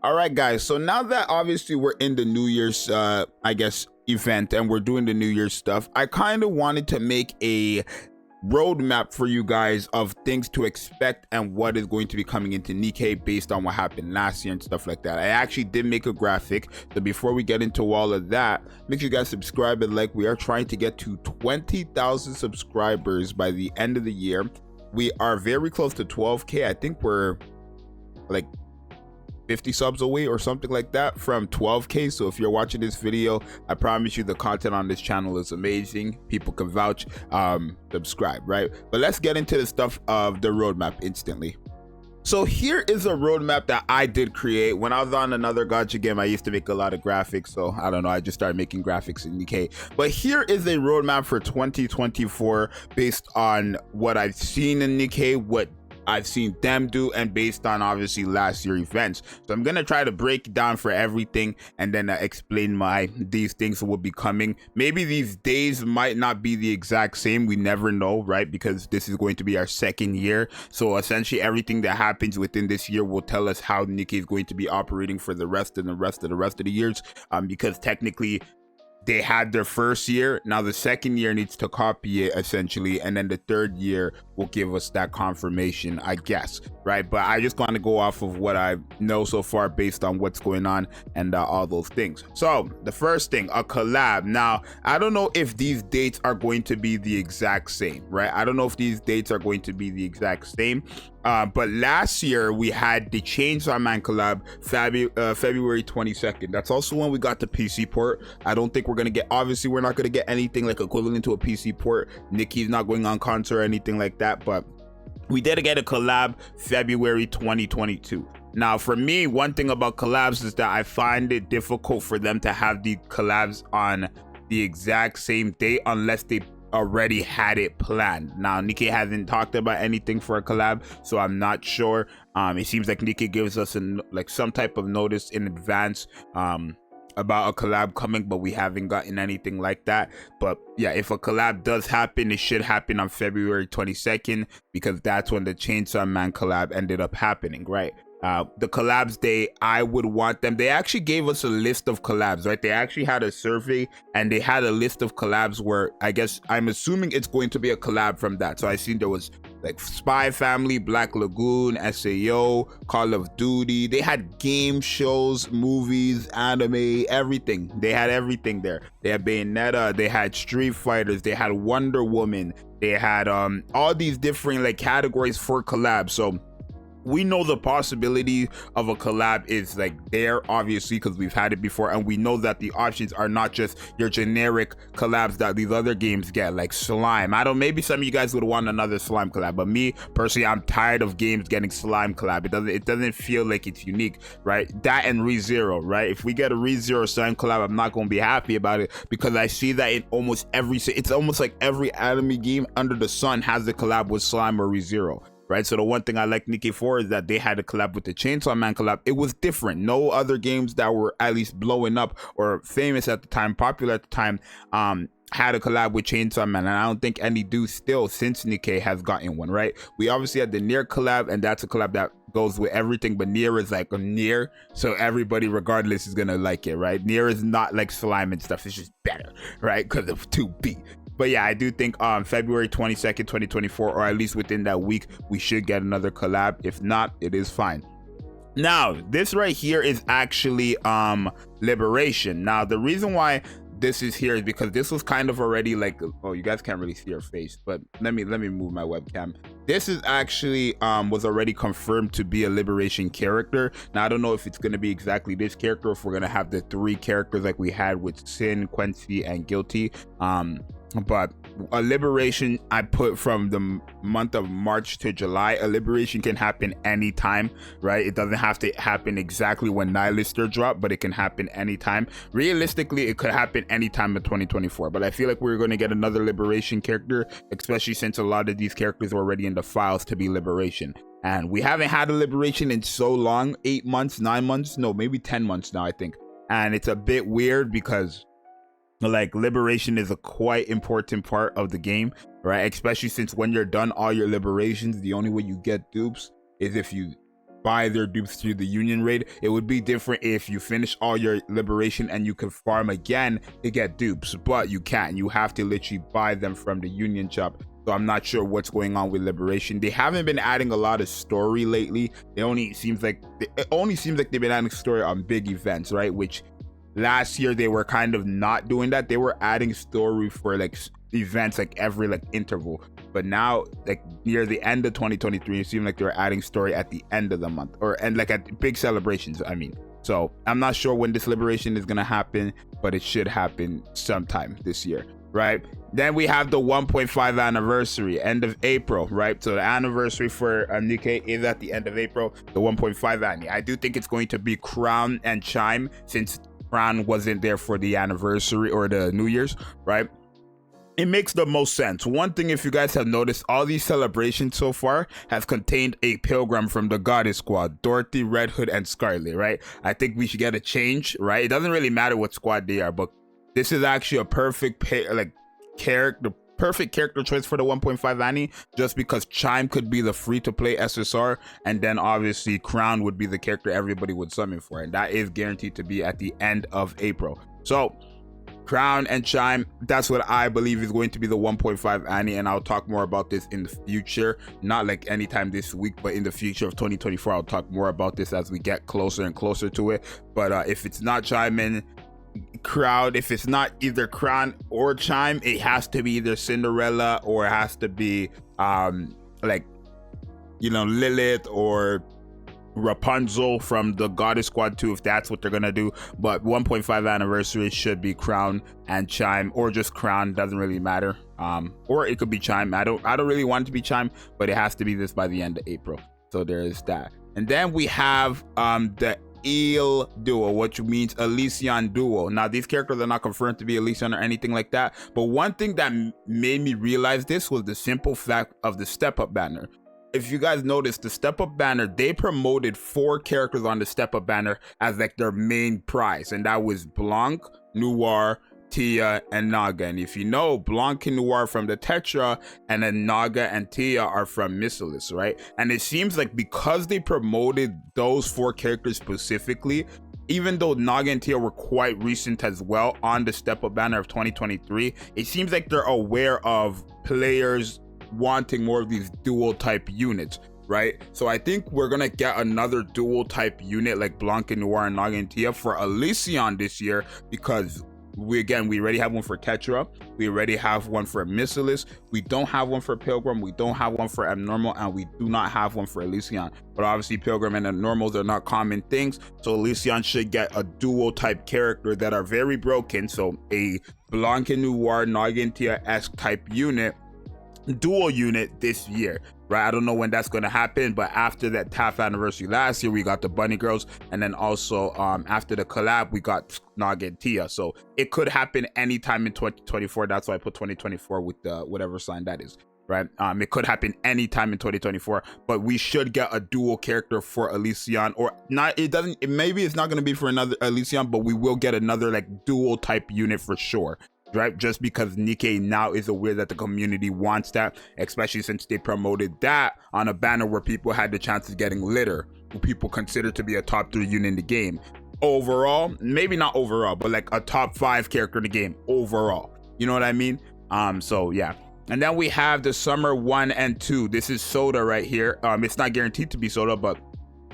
All right, guys. So now that obviously we're in the New Year's, I guess, event and we're doing the New Year's stuff, I kind of wanted to make a roadmap for you guys of things to expect and what is going to be coming into Nikke based on what happened last year and stuff like that. I actually did make a graphic, so before we get into all of that, make sure you guys subscribe and like. We are trying to get to 20,000 subscribers by the end of the year. We are very close to 12k. I think we're like 50 subs away or something like that from 12k. So if you're watching this video, I promise you the content on this channel is amazing. People can vouch. Subscribe, right? But let's get into the stuff of the roadmap instantly. So here is a roadmap that I did create when I was on another gacha game. I used to make a lot of graphics, so I don't know, I just started making graphics in Nikke. But here is a roadmap for 2024 based on what I've seen in Nikke, what I've seen them do, and based on obviously last year events. So I'm gonna try to break it down for everything and then explain these things will be coming. Maybe these days might not be the exact same, we never know, right? Because this is going to be our second year, so essentially everything that happens within this year will tell us how Nikke is going to be operating for the rest of the years, because technically they had their first year. Now the second year needs to copy it essentially, and then the third year will give us that confirmation, I guess, right? But I just want to go off of what I know so far based on what's going on and all those things. So the first thing, a collab. Now I don't know if these dates are going to be the exact same, right? I don't know if these dates are going to be the exact same. But last year we had the Chainsaw Man collab, February 22nd. That's also when we got the PC port. I don't think we're gonna get, obviously we're not gonna get anything like equivalent to a PC port. Nikke's not going on console or anything like that, but we did get a collab February 2022. Now for me, one thing about collabs is that I find it difficult for them to have the collabs on the exact same date unless they already had it planned. Now Nikke hasn't talked about anything for a collab, so I'm not sure. It seems like Nikke gives us some type of notice in advance about a collab coming, but we haven't gotten anything like that. But yeah, if a collab does happen, it should happen on February 22nd, because that's when the Chainsaw Man collab ended up happening, right? The collabs I would want them, they actually gave us a list of collabs, right? They actually had a survey and they had a list of collabs where I'm assuming it's going to be a collab from that. So I seen there was like Spy Family, Black Lagoon, SAO, Call of Duty. They had game shows, movies, anime, everything. They had everything there. They had Bayonetta, they had Street Fighters, they had Wonder Woman, they had all these different like categories for collabs. So we know the possibility of a collab is like there, obviously, because we've had it before, and we know that the options are not just your generic collabs that these other games get, like slime. Maybe some of you guys would want another slime collab, but me personally, I'm tired of games getting slime collab. It doesn't feel like it's unique, right? That and ReZero, right? If we get a ReZero slime collab, I'm not gonna be happy about it, because I see that in almost it's almost like every anime game under the sun has a collab with slime or ReZero. Right, so the one thing I like Nikke for is that they had a collab with the Chainsaw Man collab. It was different. No other games that were at least blowing up or famous at the time, popular at the time, had a collab with Chainsaw Man, and I don't think any do still since Nikke has gotten one, right? We obviously had the Nier collab, and that's a collab that goes with everything, but Nier is like a Nier, so everybody regardless is gonna like it, right? Nier is not like slime and stuff, it's just better, right? Because of 2B. But yeah, I do think February 22nd, 2024, or at least within that week, we should get another collab. If not, it is fine. Now, this right here is actually Liberation. Now, the reason why this is here is because this was kind of already like, oh, you guys can't really see her face, but let me move my webcam. This is actually was already confirmed to be a Liberation character. Now I don't know if it's going to be exactly this character, or if we're going to have the 3 characters like we had with Sin, Quincy, and Guilty. But a Liberation I put from the month of March to July. A Liberation can happen anytime, right? It doesn't have to happen exactly when Nihilister drop, but it can happen anytime. Realistically, it could happen anytime in 2024, but I feel like we're going to get another Liberation character, especially since a lot of these characters are already in the files to be Liberation. And we haven't had a Liberation in so long, 8 months, 9 months, no, maybe 10 months now, I think. And it's a bit weird because like Liberation is a quite important part of the game, right? Especially since when you're done all your Liberations, the only way you get dupes is if you buy their dupes through the union raid. It would be different if you finish all your liberation and you can farm again to get dupes, but you can't. You have to literally buy them from the union shop. So I'm not sure what's going on with liberation. They haven't been adding a lot of story lately. It only seems like they've been adding story on big events, right? Which last year they were kind of not doing that. They were adding story for like events like every like interval, but now like near the end of 2023 it seemed like they were adding story at the end of the month, and like at big celebrations, I mean. So I'm not sure when this liberation is gonna happen, but it should happen sometime this year, right? Then we have the 1.5 anniversary, end of April, right? So the anniversary for Nikke is at the end of April, the 1.5 anni. I do think it's going to be Crown and Chime, since Crown wasn't there for the anniversary or the New Year's, right? It makes the most sense. One thing, if you guys have noticed, all these celebrations so far have contained a pilgrim from the Goddess Squad: Dorothy, Red Hood, and Scarlet, right? I think we should get a change, right? It doesn't really matter what squad they are, but this is actually a perfect perfect character choice for the 1.5 anni, just because Chime could be the free-to-play SSR, and then obviously Crown would be the character everybody would summon for, and that is guaranteed to be at the end of April. So Crown and Chime, that's what I believe is going to be the 1.5 anni, and I'll talk more about this in the future, not like anytime this week, but in the future of 2024 I'll talk more about this as we get closer and closer to it. But if it's not Chime and Crown, if it's not either Crown or Chime, it has to be either Cinderella, or it has to be like, you know, Lilith or Rapunzel from the Goddess Squad too, if that's what they're gonna do. But 1.5 anniversary should be Crown and Chime, or just Crown, doesn't really matter. Or it could be Chime. I don't really want it to be Chime, but it has to be this by the end of April. So there is that. And then we have the Duo, which means Alyson Duo. Now these characters are not confirmed to be Alyson or anything like that, but one thing that made me realize this was the simple fact of the step up banner. If you guys noticed, the step up banner, they promoted 4 characters on the step up banner as like their main prize, and that was Blanc, Noir, Tia, and Naga. And if you know, Blanc and Noir from the Tetra, and then Naga and Tia are from Zxous, right? And it seems like because they promoted those 4 characters specifically, even though Naga and Tia were quite recent as well on the step up banner of 2023, it seems like they're aware of players wanting more of these dual type units, right? So I think we're gonna get another dual type unit like Blanc and Noir and Naga and Tia for Alyson this year, because we already have one for Tetra, we already have one for Zxous, we don't have one for Pilgrim, we don't have one for Abnormal, and we do not have one for Alyson. But obviously Pilgrim and Abnormals are not common things, so Alyson should get a dual type character that are very broken. So a Blanc and Noir, Naga and Tia-esque type unit, dual unit this year, right? I don't know when that's going to happen, but after that half anniversary last year, we got the Bunny Girls, and then also after the collab, we got Naga and Tia. So it could happen anytime in 2024. That's why I put 2024 with the whatever sign that is, right? It could happen anytime in 2024, but we should get a dual character for Alyson, or not. Maybe it's not going to be for another Alyson, but we will get another like dual type unit for sure, right? Just because Nikke now is aware that the community wants that, especially since they promoted that on a banner where people had the chance of getting Litter, who people consider to be a top 3 unit in the game overall. Maybe not overall, but like a top 5 character in the game overall, you know what I mean? So yeah. And then we have the Summer 1 and 2. This is Soda right here. It's not guaranteed to be Soda, but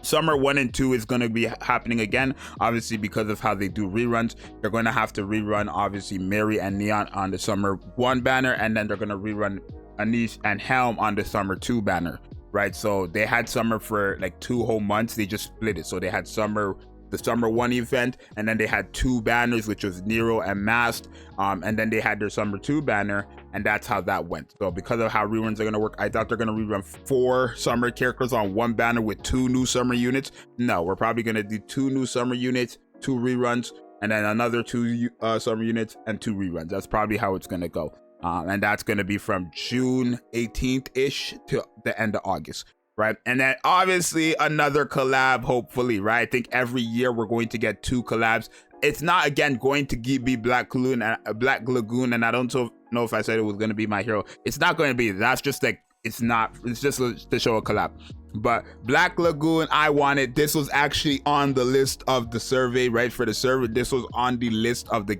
Summer 1 and 2 is going to be happening again, obviously because of how they do reruns. They're going to have to rerun obviously Mary and Neon on the Summer 1 banner, and then they're going to rerun Anish and Helm on the Summer 2 banner, right? So they had Summer for like 2 whole months. They just split it. So they had the Summer 1 event, and then they had 2 banners, which was Nero and Masked, and then they had their Summer 2 banner, and that's how that went. So because of how reruns are going to work, I thought they're going to rerun 4 summer characters on 1 banner with 2 new summer units. No, we're probably going to do 2 new summer units, 2 reruns, and then another 2 summer units and 2 reruns. That's probably how it's going to go, and that's going to be from June 18th-ish to the end of August. Right, and then obviously another collab, hopefully, right? I think every year we're going to get 2 collabs. It's not again going to be Black Lagoon, and I don't know if I said it was going to be My Hero. It's not going to be. That's just like, it's not. It's just to show a collab. But Black Lagoon, I wanted. This was actually on the list of the survey, right? For the survey, this was on the list of the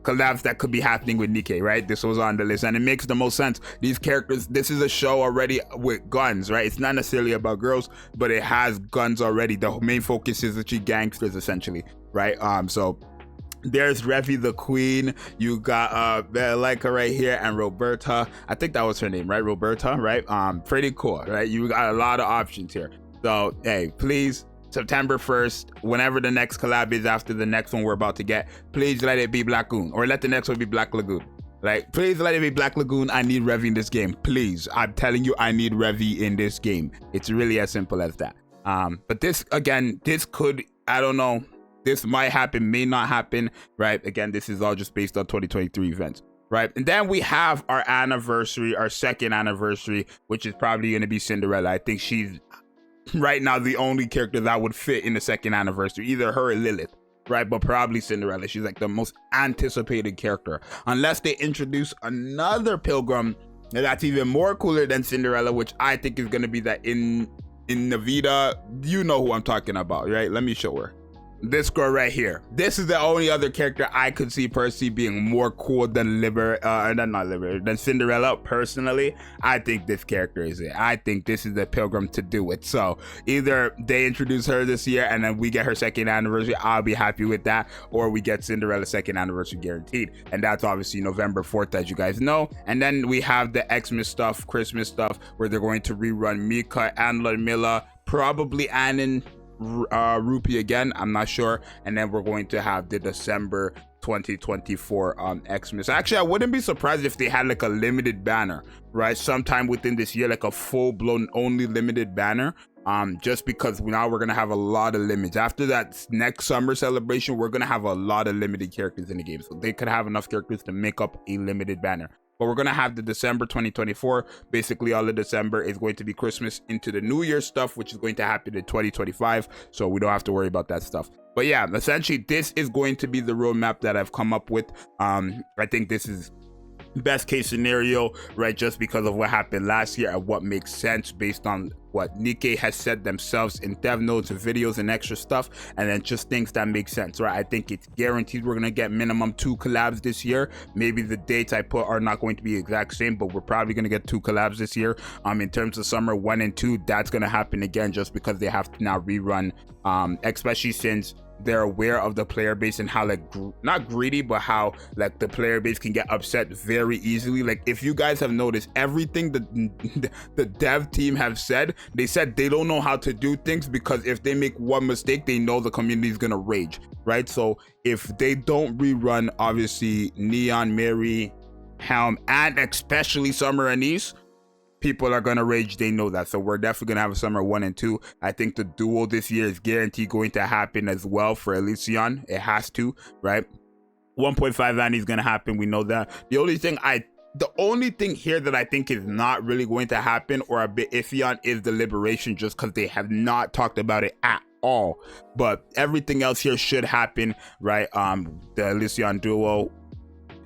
collabs that could be happening with Nikke, right? This was on the list, and it makes the most sense. These characters, this is a show already with guns, right? It's not necessarily about girls, but it has guns already. The main focus is actually gangsters, essentially, right? So there's Revi the Queen. You got Leica right here, and Roberta. I think that was her name, right? Roberta, right? Pretty cool, right? You got a lot of options here. So hey, please, September 1st, whenever the next collab is after the next one we're about to get, please let it be Black Lagoon, or let the next one be Black Lagoon. Like, please let it be Black Lagoon. I need Revi in this game, please. I'm telling you, I need Revi in this game. It's really as simple as that. But this, again, this could, I don't know, this might happen, may not happen, right? Again, this is all just based on 2023 events, right? And then we have our anniversary, our second anniversary, which is probably going to be Cinderella. I think she's right now the only character that would fit in the second anniversary, either her or Lilith, right? But probably Cinderella. She's like the most anticipated character, unless they introduce another Pilgrim that's even more cooler than Cinderella, which I think is going to be that in Navita. You know who I'm talking about, right? Let me show her. This girl right here. This is the only other character I could see personally being more cool than than Cinderella. Personally, I think this character is it. I think this is the Pilgrim to do it. So either they introduce her this year and then we get her second anniversary, I'll be happy with that, or we get Cinderella's second anniversary guaranteed, and that's obviously November 4th, as you guys know. And then we have the Xmas stuff, Christmas stuff, where they're going to rerun Mika and Ludmilla, probably Annan, Rupee again, I'm not sure. And then we're going to have the December 2024 Xmas. Actually, I wouldn't be surprised if they had like a limited banner, right, sometime within this year, like a full-blown only limited banner, just because now we're gonna have a lot of limits. After that next summer celebration, we're gonna have a lot of limited characters in the game, so they could have enough characters to make up a limited banner. But we're gonna have the December 2024. Basically, all of December is going to be Christmas into the New Year stuff, which is going to happen in 2025. So we don't have to worry about that stuff. But yeah, essentially, this is going to be the roadmap that I've come up with. I think this is best case scenario, right? Just because of what happened last year and what makes sense based on what Nikke has said themselves in dev notes and videos and extra stuff, and then just things that make sense, right? I think it's guaranteed we're gonna get minimum 2 collabs this year. Maybe the dates I put are not going to be exact same, but we're probably gonna get 2 collabs this year. In terms of summer 1 and 2, that's gonna happen again just because they have to now rerun, especially since they're aware of the player base and how like not greedy, but how like the player base can get upset very easily. Like, if you guys have noticed, everything the dev team have said, they said they don't know how to do things because if they make one mistake, they know the community is gonna rage, right? So if they don't rerun, obviously Neon, Mary, Helm, and especially Summer Anise, people are gonna rage. They know that. So we're definitely gonna have a summer 1 and 2. I think the duo this year is guaranteed going to happen as well for Alyson. It has to, right? 1.5 Annie is gonna happen. We know that. The only thing here that I think is not really going to happen or a bit iffy on is the Liberation, just because they have not talked about it at all. But everything else here should happen, right? The Alyson Duo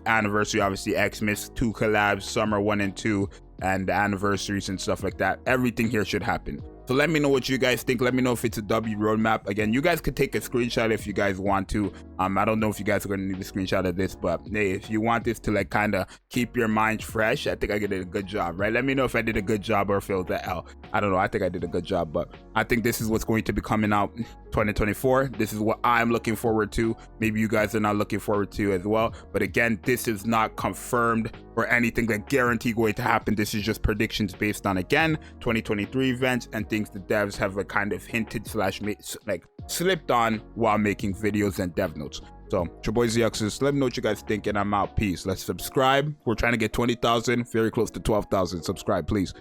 anniversary, obviously Xmas, 2 collabs, summer 1 and 2, and the anniversaries and stuff like that. Everything here should happen. So let me know what you guys think. Let me know if it's a W roadmap. Again, you guys could take a screenshot if you guys want to. I don't know if you guys are going to need a screenshot of this, but hey, if you want this to like kind of keep your mind fresh, I think I did a good job, right? Let me know if I did a good job or if it was the L. I don't know. I think I did a good job, but I think this is what's going to be coming out 2024. This is what I'm looking forward to. Maybe you guys are not looking forward to as well. But again, this is not confirmed or anything that guarantee going to happen. This is just predictions based on, again, 2023 events and things the devs have a kind of hinted slash like slipped on while making videos and dev notes. So it's your boy Zxous. Let me know what you guys think, and I'm out. Peace. Let's subscribe. We're trying to get 20,000, very close to 12,000. Subscribe, please.